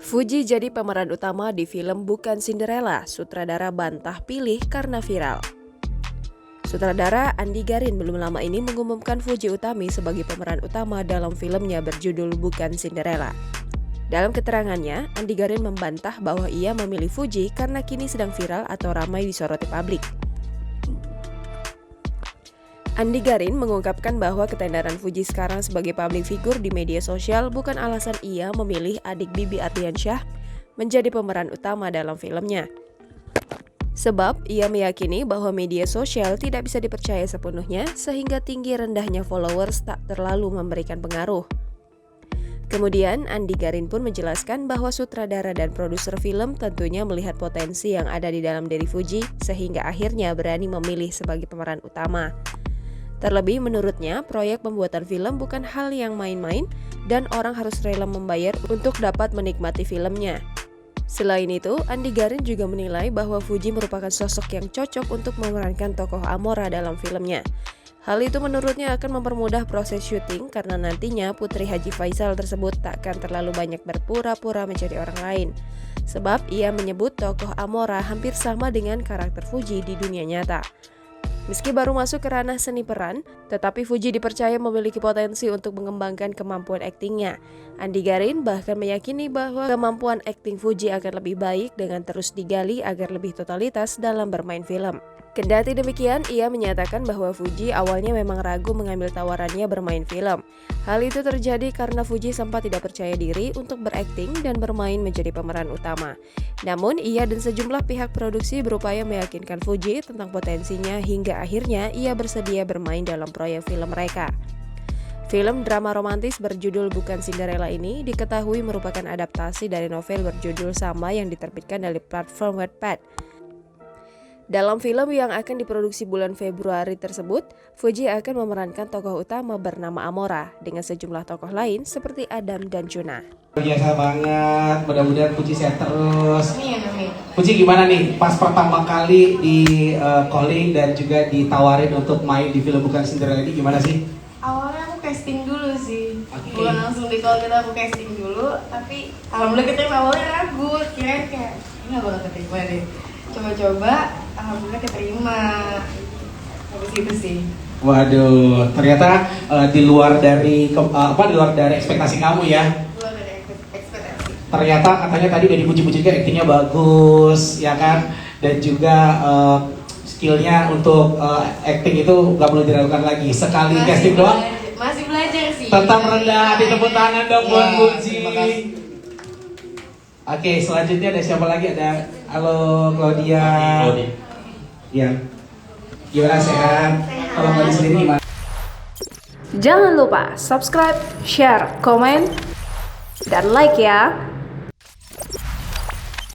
Fuji jadi pemeran utama di film Bukan Cinderella, sutradara bantah pilih karena viral. Sutradara Andi Garin belum lama ini mengumumkan Fuji Utami sebagai pemeran utama dalam filmnya berjudul Bukan Cinderella. Dalam keterangannya, Andi Garin membantah bahwa ia memilih Fuji karena kini sedang viral atau ramai disoroti publik. Andi Garin mengungkapkan bahwa ketenaran Fuji sekarang sebagai public figure di media sosial bukan alasan ia memilih adik Bibi Ardiansyah menjadi pemeran utama dalam filmnya. Sebab ia meyakini bahwa media sosial tidak bisa dipercaya sepenuhnya sehingga tinggi rendahnya followers tak terlalu memberikan pengaruh. Kemudian Andi Garin pun menjelaskan bahwa sutradara dan produser film tentunya melihat potensi yang ada di dalam diri Fuji sehingga akhirnya berani memilih sebagai pemeran utama. Terlebih menurutnya, proyek pembuatan film bukan hal yang main-main dan orang harus rela membayar untuk dapat menikmati filmnya. Selain itu, Andi Garin juga menilai bahwa Fuji merupakan sosok yang cocok untuk memerankan tokoh Amora dalam filmnya. Hal itu menurutnya akan mempermudah proses syuting karena nantinya Putri Haji Faisal tersebut tak akan terlalu banyak berpura-pura menjadi orang lain. Sebab ia menyebut tokoh Amora hampir sama dengan karakter Fuji di dunia nyata. Meski baru masuk ke ranah seni peran, tetapi Fuji dipercaya memiliki potensi untuk mengembangkan kemampuan aktingnya. Andi Garin bahkan meyakini bahwa kemampuan akting Fuji akan lebih baik dengan terus digali agar lebih totalitas dalam bermain film. Kendati demikian, ia menyatakan bahwa Fuji awalnya memang ragu mengambil tawarannya bermain film. Hal itu terjadi karena Fuji sempat tidak percaya diri untuk berakting dan bermain menjadi pemeran utama. Namun, ia dan sejumlah pihak produksi berupaya meyakinkan Fuji tentang potensinya hingga akhirnya ia bersedia bermain dalam proyek film mereka. Film drama romantis berjudul Bukan Cinderella ini diketahui merupakan adaptasi dari novel berjudul sama yang diterbitkan dari platform Wattpad. Dalam film yang akan diproduksi bulan Februari tersebut, Fuji akan memerankan tokoh utama bernama Amora dengan sejumlah tokoh lain seperti Adam dan Juna. Biasa banget, mudah-mudahan Fuji sehat terus. Amin. Fuji gimana nih pas pertama kali di calling dan juga ditawarin untuk main di film Bukan Cinderella ini gimana sih? Awalnya aku casting dulu sih, Oke. bukan langsung di call kita, aku casting dulu. Tapi alhamdulillah keterima, awalnya ragu, kirain kayak ini gak bakal keterima deh. Coba-coba, alhamdulillah keterima. Habis itu sih. Waduh, ternyata di luar dari ekspektasi kamu ya. Keluar dari ekspektasi. Ternyata katanya tadi udah dipuji-puji juga aktingnya bagus, ya kan? Dan juga skillnya untuk acting itu nggak perlu diragukan lagi. Sekali casting doang. Masih belajar sih. Tetap rendah, ditepuk tangan dong buat Fuji. Terima kasih. Oke, selanjutnya ada siapa lagi? Ada halo Claudia. Ya. Gimana sehat? Kalau Claudia sendiri gimana? Jangan lupa subscribe, share, komen, dan like ya!